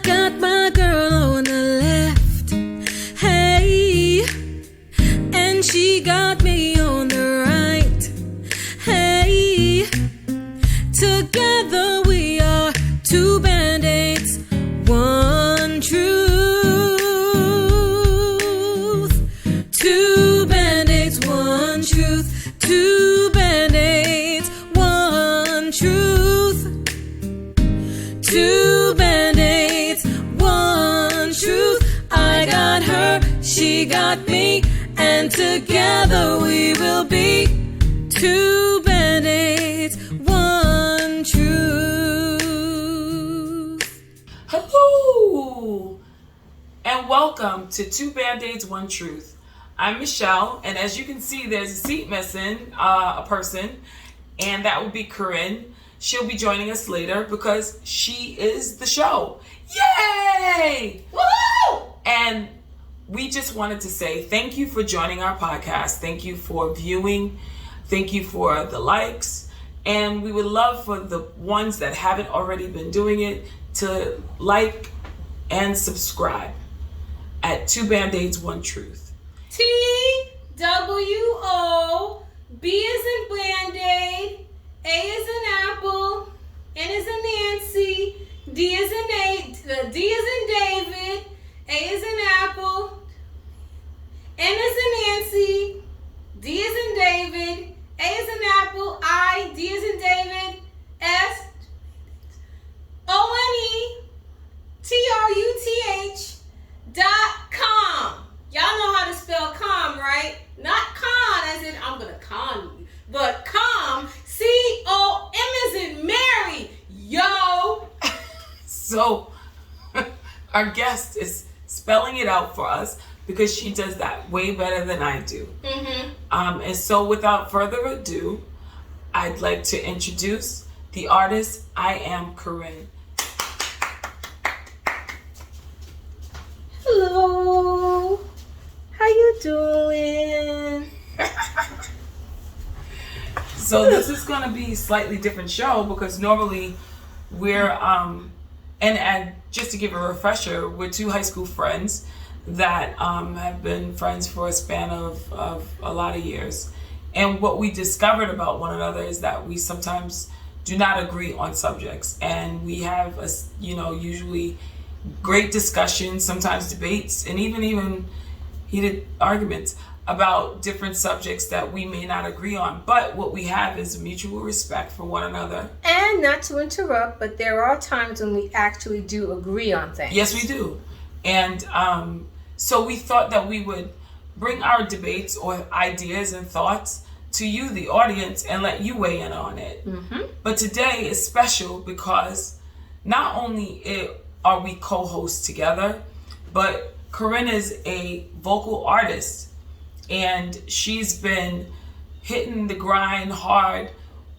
got my girl on the left, hey, and she got me on the right, hey. Together we are two band-aids, one truth. Two band-aids, one truth. Two band-aids, one truth. Two band-aids, one truth. I got her, she got me, and together we will be two band-aids, one truth. Hello, and welcome to Two Band-Aids, One Truth. I'm Michelle, and as you can see, there's a seat missing, a person, and that will be Karine. She'll be joining us later because she is the show. Yay! Woo! And we just wanted to say thank you for joining our podcast. Thank you for viewing. Thank you for the likes. And we would love for the ones that haven't already been doing it to like and subscribe at Two Band-Aids, One Truth. TWO, B is in Band-Aid, A is in Apple, N is in Nancy, D is in David, A is in Apple, N is in Nancy, D is in David, A is in Apple, I, D is in David, S, ONETRUTH.com. Y'all know how to spell com, right? Not con as in I'm gonna con you, but com, C-O-M as in Mary, yo. So our guest is spelling it out for us because she does that way better than I do. And so without further ado, I'd like to introduce the artist IAM Karine. Hello. How you doing? So this is going to be a slightly different show because normally we're and just to give a refresher, we're two high school friends that have been friends for a span of a lot of years. And what we discovered about one another is that we sometimes do not agree on subjects, and we have usually great discussions, sometimes debates, and even heated arguments about different subjects that we may not agree on. But what we have is mutual respect for one another. And not to interrupt, but there are times when we actually do agree on things. Yes, we do. And so we thought that we would bring our debates or ideas and thoughts to you, the audience, and let you weigh in on it. But today is special because not only are we co-hosts together, but Karine is a vocal artist, and she's been hitting the grind hard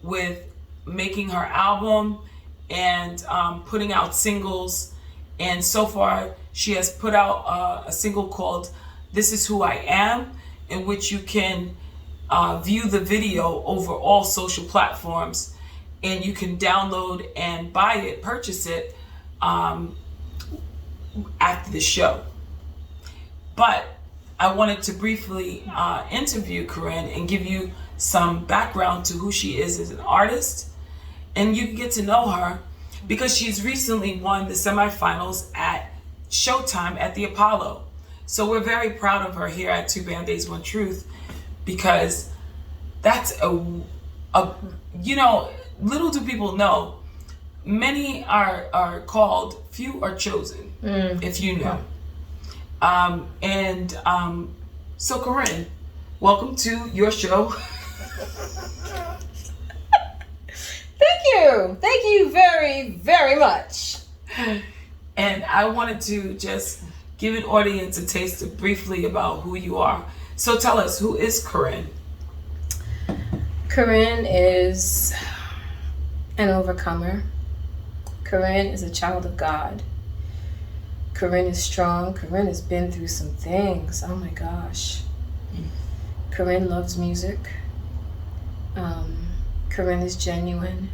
with making her album and putting out singles. And so far, she has put out a single called This Is Who I Am, in which you can view the video over all social platforms, and you can download and buy it, purchase it after the show. But I wanted to briefly interview Karine and give you some background to who she is as an artist, and you can get to know her because she's recently won the semifinals at Showtime at the Apollo. So we're very proud of her here at Two Band-Aids, One Truth, because that's little do people know, many are called, few are chosen, if you know. So Karine, welcome to your show. Thank you very, very much. And I wanted to just give an audience a taste of briefly about who you are. So tell us, who is Karine? Karine is an overcomer. Karine is a child of God. Karine is strong. Karine has been through some things. Oh my gosh. Karine loves music. Karine is genuine.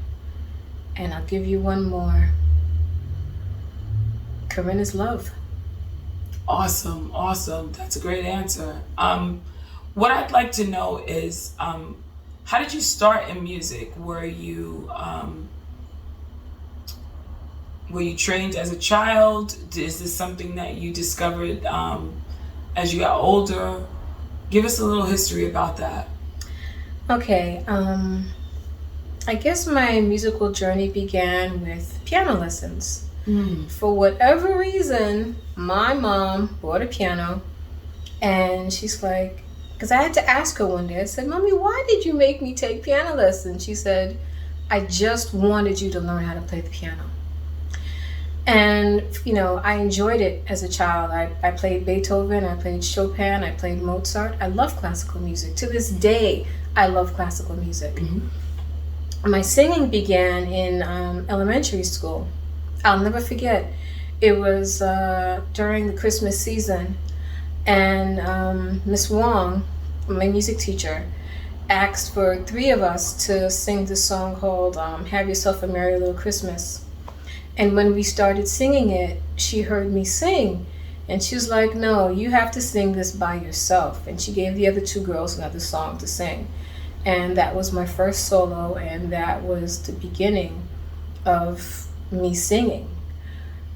And I'll give you one more. Karine is love. Awesome. That's a great answer. What I'd like to know is, how did you start in music? Were you trained as a child? Is this something that you discovered as you got older? Give us a little history about that. Okay, I guess my musical journey began with piano lessons. For whatever reason, my mom bought a piano, and she's like, because I had to ask her one day, I said, Mommy, why did you make me take piano lessons? She said, I just wanted you to learn how to play the piano. And, I enjoyed it as a child. I played Beethoven, I played Chopin, I played Mozart. I love classical music. To this day, I love classical music. My singing began in elementary school. I'll never forget. It was during the Christmas season, and Miss Wong, my music teacher, asked for 3 of us to sing this song called Have Yourself a Merry Little Christmas. And when we started singing it, she heard me sing, and she was like, no, you have to sing this by yourself. And she gave the other 2 girls another song to sing. And that was my first solo, and that was the beginning of me singing.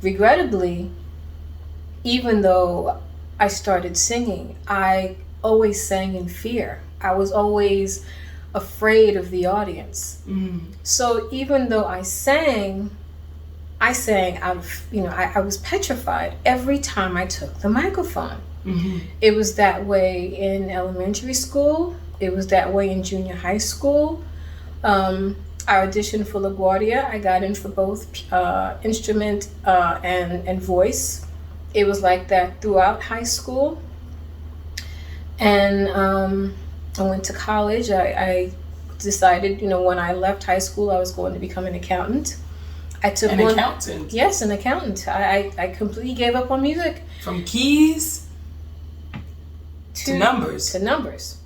Regrettably, even though I started singing, I always sang in fear. I was always afraid of the audience. So even though I sang out of, I was petrified every time I took the microphone. It was that way in elementary school. It was that way in junior high school. I auditioned for LaGuardia. I got in for both instrument and voice. It was like that throughout high school. And I went to college. I decided, when I left high school, I was going to become an accountant. I took an accountant? Yes, an accountant. I completely gave up on music. From keys to numbers. To numbers.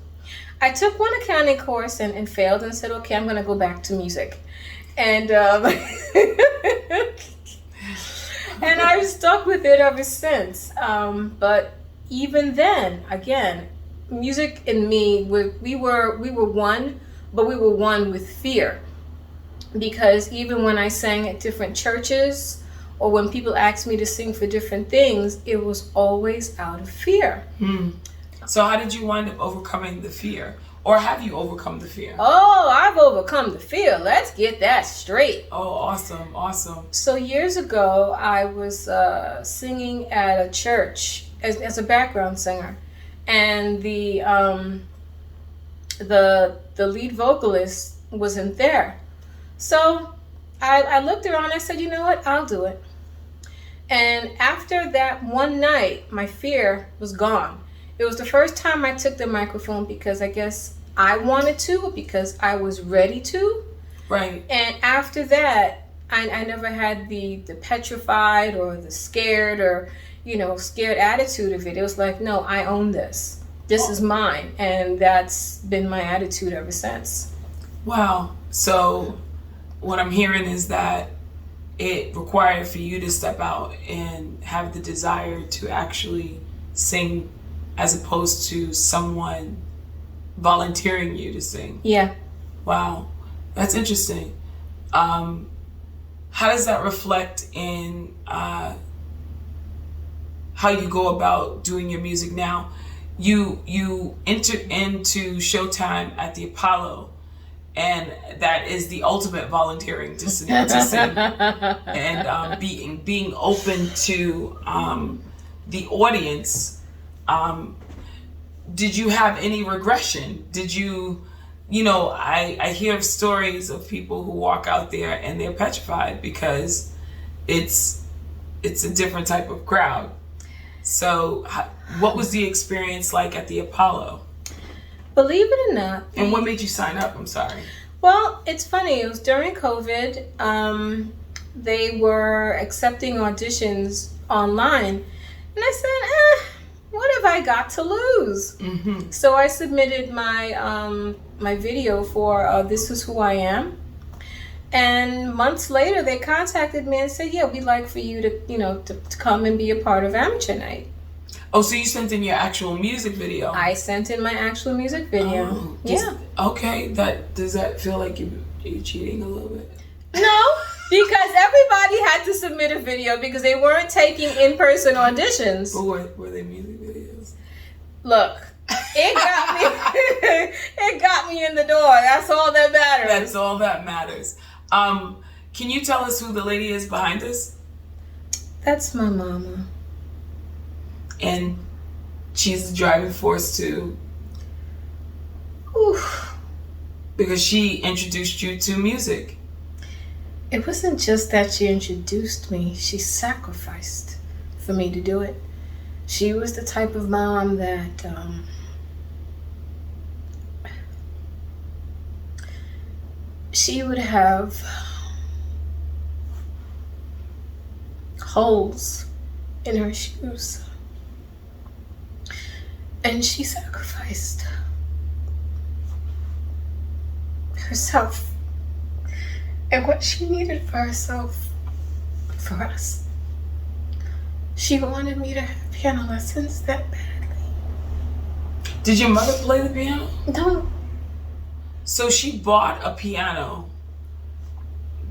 I took one accounting course and failed and said, okay, I'm going to go back to music. And and I've stuck with it ever since. But even then, again, music and me, we were one, but we were one with fear. Because even when I sang at different churches, or when people asked me to sing for different things, it was always out of fear. So how did you wind up overcoming the fear? Or have you overcome the fear? Oh, I've overcome the fear. Let's get that straight. Oh, awesome. So years ago, I was singing at a church as a background singer. And the lead vocalist wasn't there. So I looked around, I said, you know what, I'll do it. And after that one night, my fear was gone. It was the first time I took the microphone because I guess I wanted to, or because I was ready to. Right. And after that, I never had the petrified or the scared or, scared attitude of it. It was like, no, I own this. This is mine. And that's been my attitude ever since. Wow. So what I'm hearing is that it required for you to step out and have the desire to actually sing as opposed to someone volunteering you to sing. Yeah. Wow. That's interesting. How does that reflect in how you go about doing your music now? You entered into Showtime at the Apollo, and that is the ultimate volunteering to sing. And being open to the audience. Did you have any regression? Did you, I hear of stories of people who walk out there and they're petrified because it's a different type of crowd. So what was the experience like at the Apollo? Believe it or not. And what made you sign up? I'm sorry. Well, it's funny. It was during COVID. They were accepting auditions online. And I said, what have I got to lose? Mm-hmm. So I submitted my my video for This Is Who I Am. And months later, they contacted me and said, yeah, we'd like for you to, to come and be a part of Amateur Night. Oh, so you sent in your actual music video? I sent in my actual music video. Oh, yeah. Okay. Does that feel like you're cheating a little bit? No, because everybody had to submit a video because they weren't taking in-person auditions. But were they music videos? Look, it got me. It got me in the door. That's all that matters. That's all that matters. Can you tell us who the lady is behind us? That's my mama. And she's the driving force too. Oof. Because she introduced you to music. It wasn't just that she introduced me. She sacrificed for me to do it. She was the type of mom that she would have holes in her shoes. And she sacrificed herself and what she needed for herself, for us. She wanted me to have piano lessons that badly. Did your mother play the piano? No. So she bought a piano,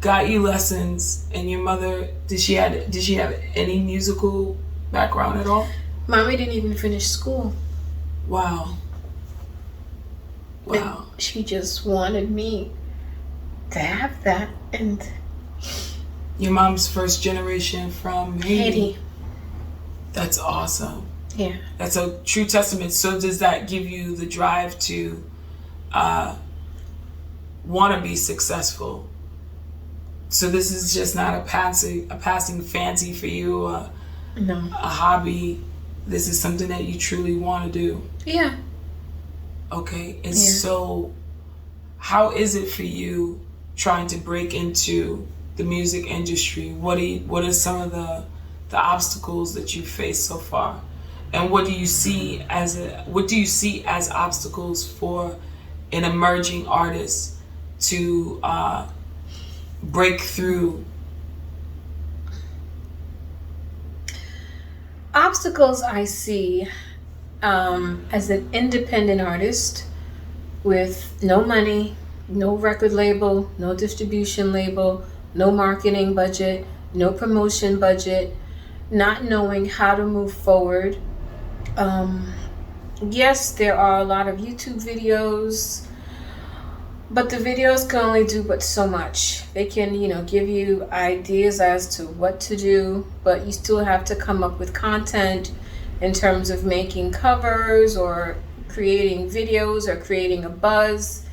got you lessons, and your mother, did she have any musical background at all? Mommy didn't even finish school. Wow. And she just wanted me to have that. And your mom's first generation from Haiti. That's awesome. Yeah. That's a true testament. So does that give you the drive to want to be successful? So this is just not a passing fancy for you, no, a hobby. This is something that you truly want to do. Yeah. Okay. And so how is it for you trying to break into the music industry? What are some of the obstacles that you faced so far? And what do you see as obstacles for an emerging artist to break through? Obstacles I see as an independent artist with no money, no record label, no distribution label, no marketing budget, no promotion budget, not knowing how to move forward. Yes, there are a lot of YouTube videos, but the videos can only do but so much. They can, give you ideas as to what to do, but you still have to come up with content in terms of making covers or creating videos or creating a buzz.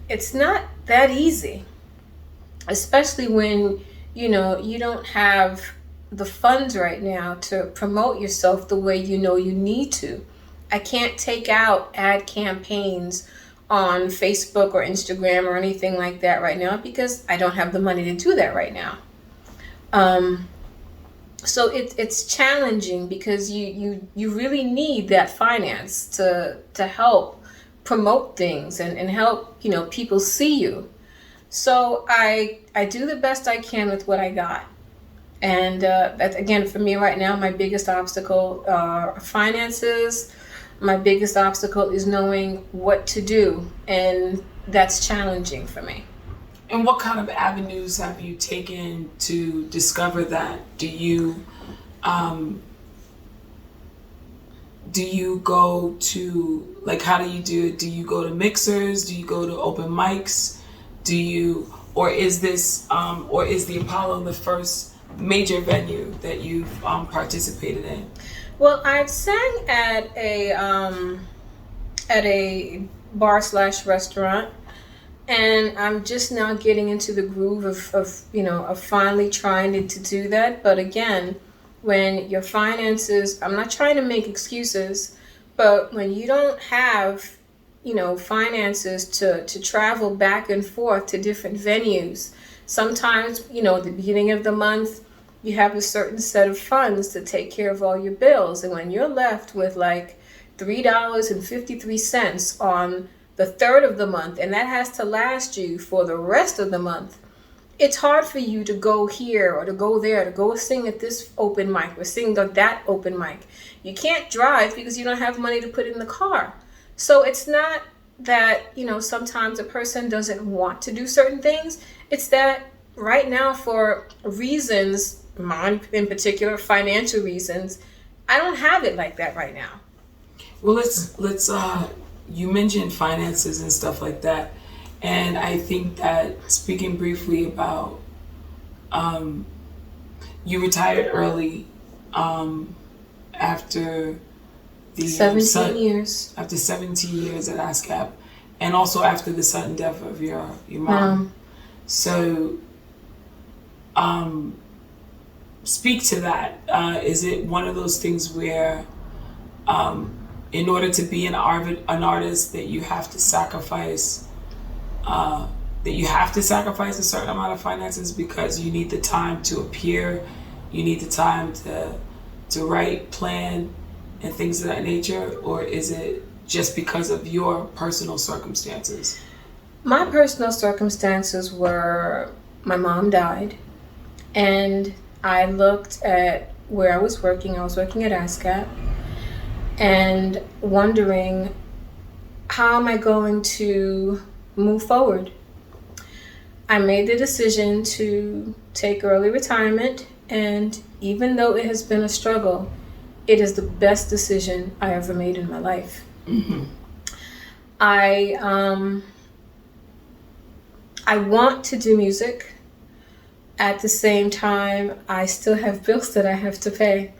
It's not that easy, especially when, you don't have the funds right now to promote yourself the way you need to. I can't take out ad campaigns on Facebook or Instagram or anything like that right now because I don't have the money to do that right now. So it's challenging because you really need that finance to help promote things and help people see you. So I do the best I can with what I got. And that's, again, for me right now, my biggest obstacle are finances. My biggest obstacle is knowing what to do, and that's challenging for me. And what kind of avenues have you taken to discover that? Do you go to, how do you do it? Do you go to mixers? Do you go to open mics? Or is the Apollo the first major venue that you've participated in? Well, I've sang at a bar/restaurant, and I'm just now getting into the groove of finally trying to do that. But again, when your finances, I'm not trying to make excuses, but when you don't have finances to travel back and forth to different venues, sometimes at the beginning of the month you have a certain set of funds to take care of all your bills, and when you're left with $3.53 on the third of the month, and that has to last you for the rest of the month, it's hard for you to go here or to go there, to go sing at this open mic or sing at that open mic. You can't drive because you don't have money to put in the car. So it's not that, sometimes a person doesn't want to do certain things. It's that right now, for reasons, mine in particular, financial reasons, I don't have it like that right now. Well, let's you mentioned finances and stuff like that. And I think that, speaking briefly about, you retired early after the 17 years. After 17 years at ASCAP, and also after the sudden death of your mom. So, speak to that. Is it one of those things where, in order to be an artist, that you have to sacrifice? A certain amount of finances because you need the time to appear, you need the time to write, plan, and things of that nature? Or is it just because of your personal circumstances? My personal circumstances were my mom died, and I looked at where I was working. I was working at ASCAP and wondering, how am I going to move forward? I made the decision to take early retirement, and even though it has been a struggle, it is the best decision I ever made in my life. Mm-hmm. I want to do music. At the same time, I still have bills that I have to pay.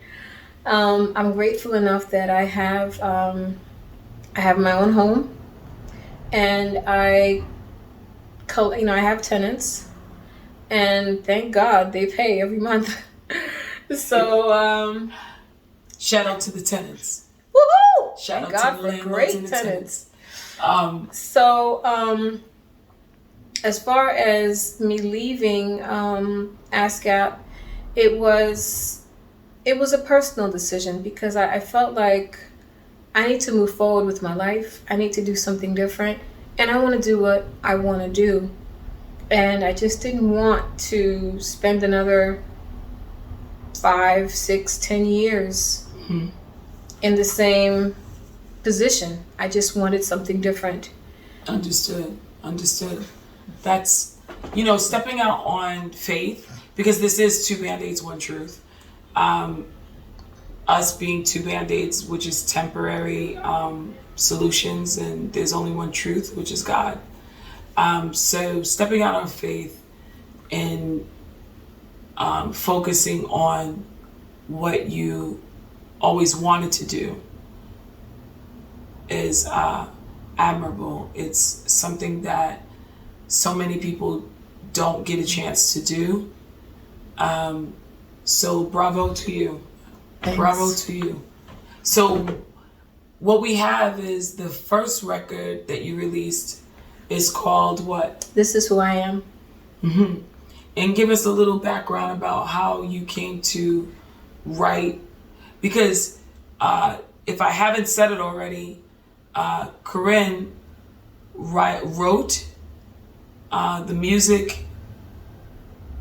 I'm grateful enough that I have my own home, and I have tenants, and thank God they pay every month. So shout out to the tenants. Woohoo! Shout Thank out God to the for landlords great and the tenants. tenants. As far as me leaving ASCAP, it was a personal decision because I felt like I need to move forward with my life. I need to do something different, and I want to do what I want to do. And I just didn't want to spend another 5, 6, 10 years in the same position. I just wanted something different. Understood. That's, stepping out on faith, because this is two Band-Aids, one truth. Us being two Band-Aids, which is temporary solutions, and there's only one truth, which is God. So stepping out on faith and focusing on what you always wanted to do is admirable. It's something that so many people don't get a chance to do. So bravo to you. Thanks. Bravo to you. So what we have is the first record that you released is called what? This Is Who I Am. Mm-hmm. And give us a little background about how you came to write, because if I haven't said it already, Karine wrote the music,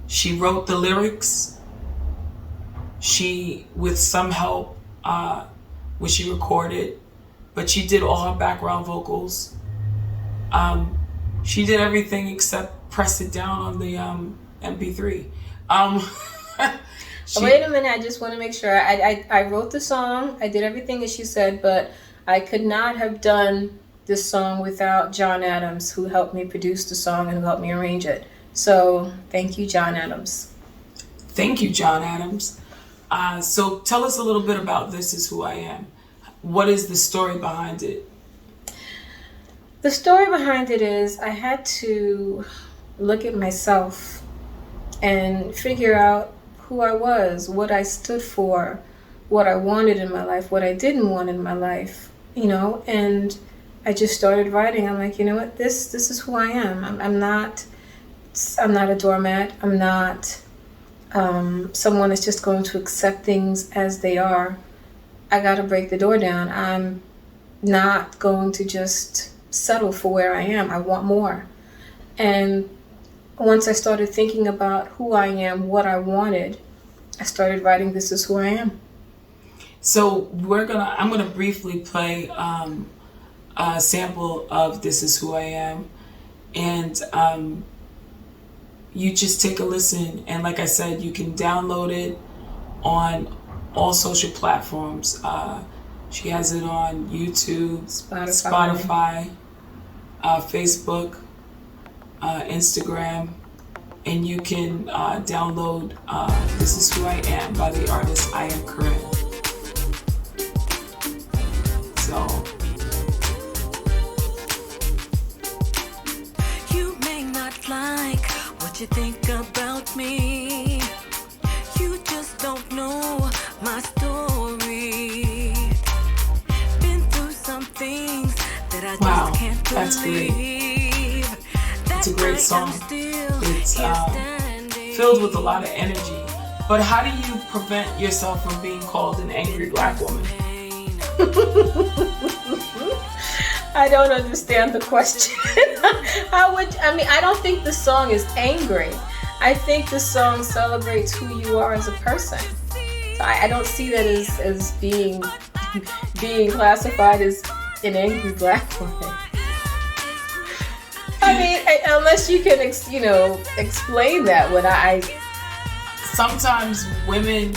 she wrote the lyrics, she, with some help, when she recorded, but she did all her background vocals. She did everything except press it down on the MP3. Wait a minute, I just want to make sure. I wrote the song, I did everything as she said, but I could not have done this song without John Adams, who helped me produce the song and who helped me arrange it. So thank you, John Adams. Thank you, John Adams. So tell us a little bit about This Is Who I Am. What is the story behind it? The story behind it is I had to look at myself and figure out who I was, what I stood for, what I wanted in my life, what I didn't want in my life, and I just started writing. I'm like, you know what, this is who I am. I'm not a doormat. I'm not someone that's just going to accept things as they are. I got to break the door down. I'm not going to just settle for where I am. I want more. And once I started thinking about who I am, what I wanted, I started writing This Is Who I Am. So I'm gonna briefly play a sample of This Is Who I Am, and you just take a listen. And like I said, you can download it on all social platforms. She has it on YouTube, Spotify, Facebook, Instagram, and you can download This Is Who I Am by the artist IAM Karine. So you may not like what you think about me. You just don't know my story. Been through some things that I just can't believe. That's great. It's a great song. It's filled with a lot of energy. But how do you prevent yourself from being called an angry black woman? I don't understand the question. I don't think the song is angry. I think the song celebrates who you are as a person. So I don't see that as being classified as an angry black woman. I mean, unless you can, explain that. When sometimes women,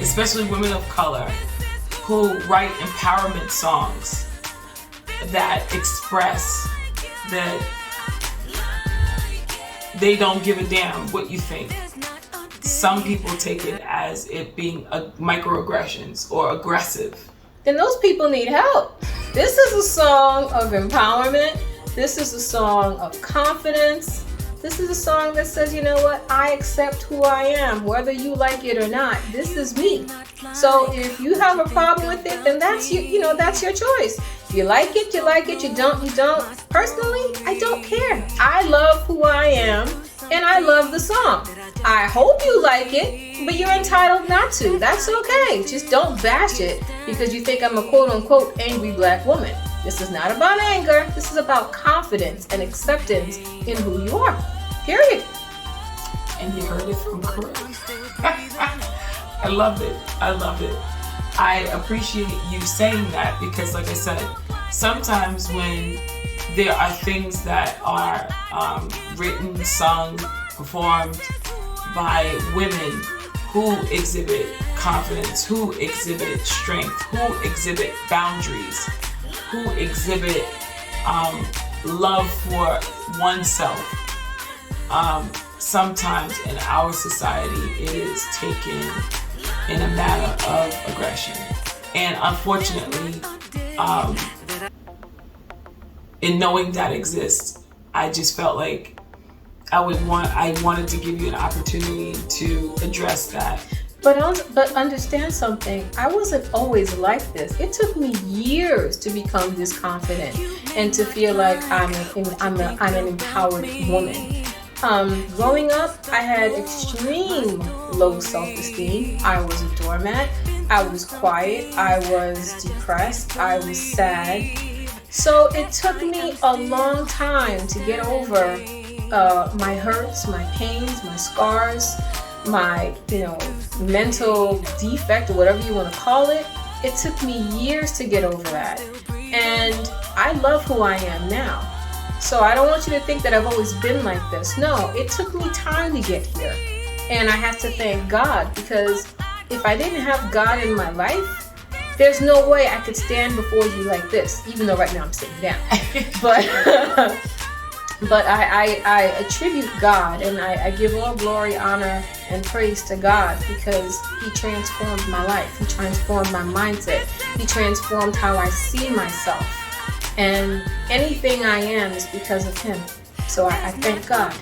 especially women of color, who write empowerment songs that express that they don't give a damn what you think. Some people take it as it being microaggressions or aggressive. Then those people need help. This is a song of empowerment. This is a song of confidence. This is a song that says, you know what? I accept who I am, whether you like it or not. This is me. So if you have a problem with it, then that's that's your choice. You like it, you like it. You don't, you don't. Personally, I don't care. I love who I am, and I love the song. I hope you like it, but you're entitled not to. That's okay. Just don't bash it because you think I'm a quote-unquote angry black woman. This is not about anger. This is about confidence and acceptance in who you are. Period. And you heard it from Karine. I love it. I love it. I appreciate you saying that because, like I said, sometimes when there are things that are written, sung, performed by women who exhibit confidence, who exhibit strength, who exhibit boundaries, who exhibit love for oneself, sometimes in our society it is taken in a manner of aggression. And unfortunately, in knowing that exists, I just felt like I wanted to give you an opportunity to address that. But understand something. I wasn't always like this. It took me years to become this confident and to feel like I'm an empowered woman. Growing up, I had extreme low self-esteem. I was a doormat. I was quiet. I was depressed. I was sad. So it took me a long time to get over my hurts, my pains, my scars, my mental defect or whatever you want to call it. It took me years to get over that. And I love who I am now. So I don't want you to think that I've always been like this. No, it took me time to get here. And I have to thank God, because if I didn't have God in my life, there's no way I could stand before you like this, even though right now I'm sitting down. But I attribute God, and I give all glory, honor, and praise to God, because He transformed my life. He transformed my mindset. He transformed how I see myself. And anything I am is because of Him. So I thank God.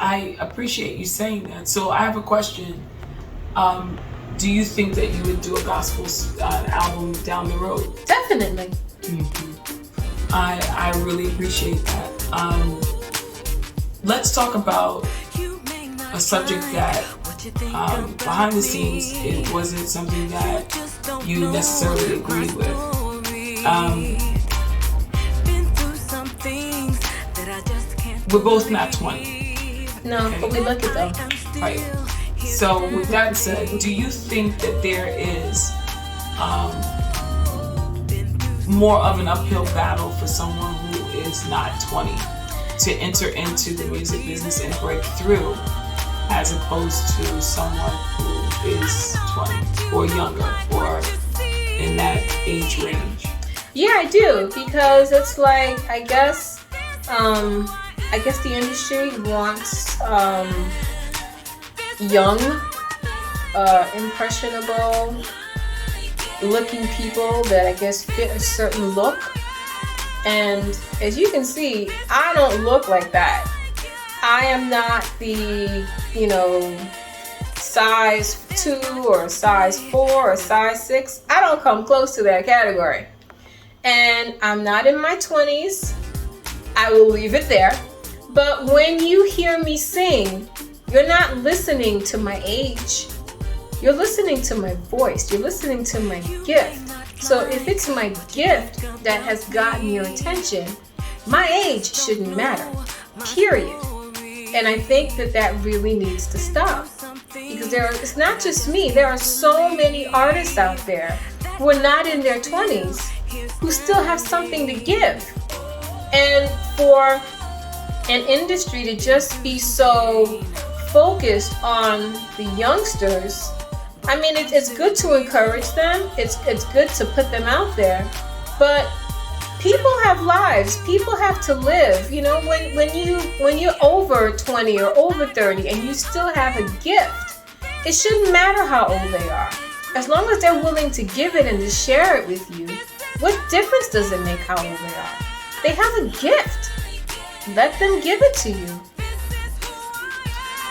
I appreciate you saying that. So I have a question. Do you think that you would do a gospel album down the road? Definitely. Mm-hmm. I really appreciate that. Let's talk about a subject that behind the scenes it wasn't something that you necessarily agreed with. we're both not 20. No, but we look it though. Right. So with that said, do you think that there is more of an uphill battle for someone who is not 20 to enter into the music business and break through, as opposed to someone who is 20 or younger or in that age range? Yeah, I do, because it's like, I guess the industry wants young, impressionable looking people that I guess fit a certain look. And as you can see, I don't look like that. I am not the, size 2 or size 4 or size 6. I don't come close to that category. And I'm not in my 20s. I will leave it there. But when you hear me sing, you're not listening to my age. You're listening to my voice. You're listening to my gift. So if it's my gift that has gotten your attention, my age shouldn't matter, period. And I think that really needs to stop. Because it's not just me. There are so many artists out there who are not in their 20s who still have something to give. And for an industry to just be so focused on the youngsters, I mean, it's good to encourage them. It's good to put them out there. But people have lives. People have to live. When you're over 20 or over 30 and you still have a gift, it shouldn't matter how old they are. As long as they're willing to give it and to share it with you, what difference does it make how old they are? They have a gift. Let them give it to you.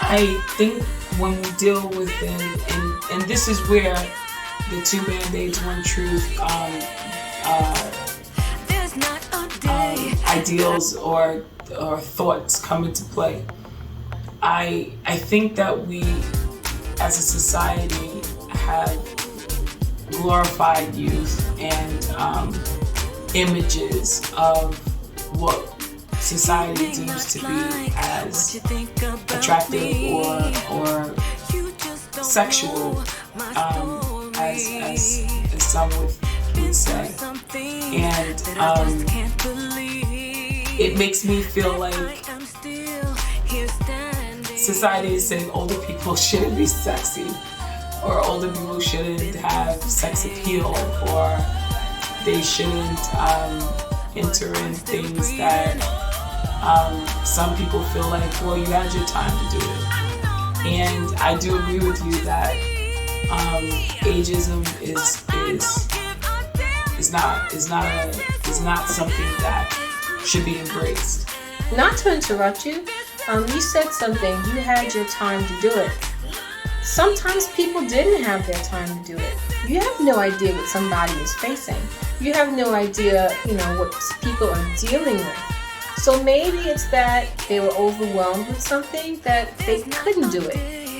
I think when we deal with and this is where the two Band-Aids, One Truth ideals or thoughts come into play. I think that we as a society have glorified youth and images of what society deems to be as attractive or sexual, as some would say, and it makes me feel like society is saying older people shouldn't be sexy, or older people shouldn't have sex appeal, or they shouldn't enter in things that some people feel like, well, you had your time to do it. And I do agree with you that ageism is not something that should be embraced. Not to interrupt you, you said something. You had your time to do it. Sometimes people didn't have their time to do it. You have no idea what somebody is facing. You have no idea, what people are dealing with. So maybe it's that they were overwhelmed with something that they couldn't do it.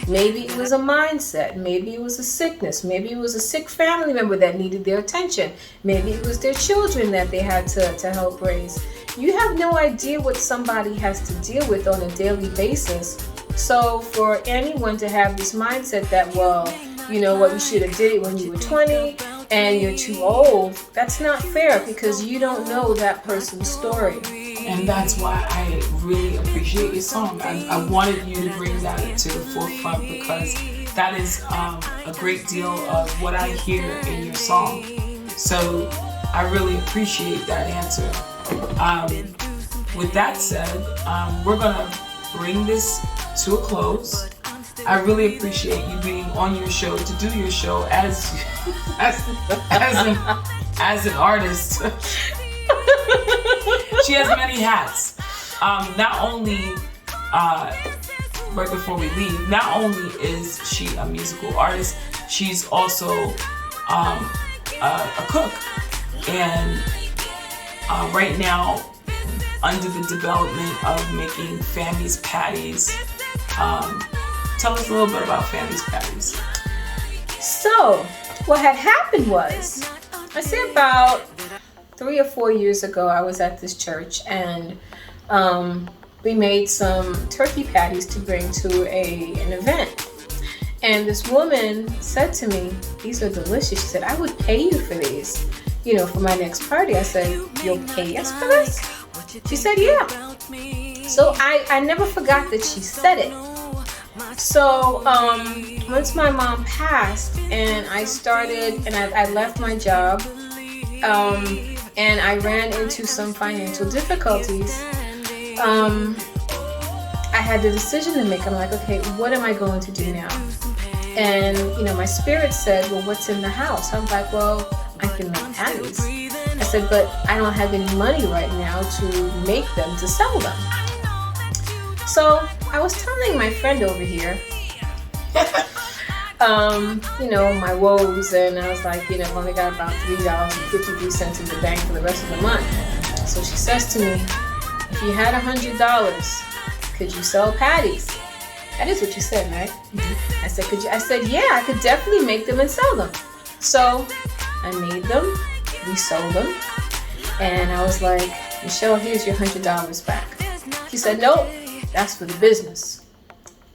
Maybe it was a mindset. Maybe it was a sickness. Maybe it was a sick family member that needed their attention. Maybe it was their children that they had to help raise. You have no idea what somebody has to deal with on a daily basis. So for anyone to have this mindset that, well, you know what, you should have did it when you were 20 and you're too old, that's not fair, because you don't know that person's story. And that's why I really appreciate your song. I wanted you to bring that to the forefront, because that is a great deal of what I hear in your song. So I really appreciate that answer. With that said, we're going to bring this to a close. I really appreciate you being on your show, to do your show as an artist. She has many hats. Not only, right before we leave, not only is she a musical artist, she's also a cook. And right now, under the development of making Fami's Patties. Tell us a little bit about Fami's Patties. So, what had happened was, I say about 3 or 4 years ago, I was at this church, and we made some turkey patties to bring to an event. And this woman said to me, these are delicious. She said, I would pay you for these, you know, for my next party. I said, you'll pay us for this? She said, yeah. So I never forgot that she said it. So once my mom passed and I started, and I left my job, and I ran into some financial difficulties, I had the decision to make. I'm like, okay, what am I going to do now? And, you know, my spirit said, well, what's in the house? I'm like, well, I can make patties. I said, but I don't have any money right now to make them, to sell them. So I was telling my friend over here, you know, my woes, and I was like, you know, I've only got about $3.53 in the bank for the rest of the month. So she says to me, if you had $100, could you sell patties? That is what you said, right? Mm-hmm. I said, could you? I said, yeah, I could definitely make them and sell them. So I made them, we sold them, and I was like, Michelle, here's your $100 back. She said, nope, that's for the business.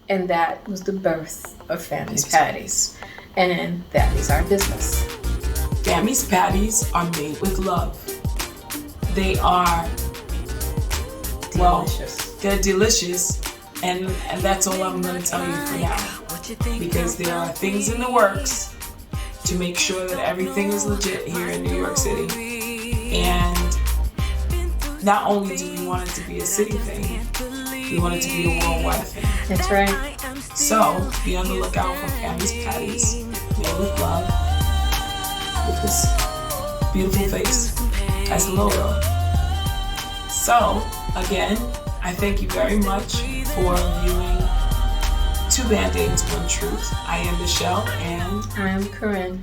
And that was the birth of Family's Patties. And that is our business. Family's Patties are made with love. They are, well, they're delicious. And that's all I'm going to tell you for now. Because there are things in the works to make sure that everything is legit here in New York City. And not only do we want it to be a city thing, we want it to be a worldwide thing. That's right. So be on the lookout for Family's Patties made with love, with this beautiful face as the logo. So again, I thank you very much for viewing Two Band-Aids, One Truth. I am Michelle, and I am Karine.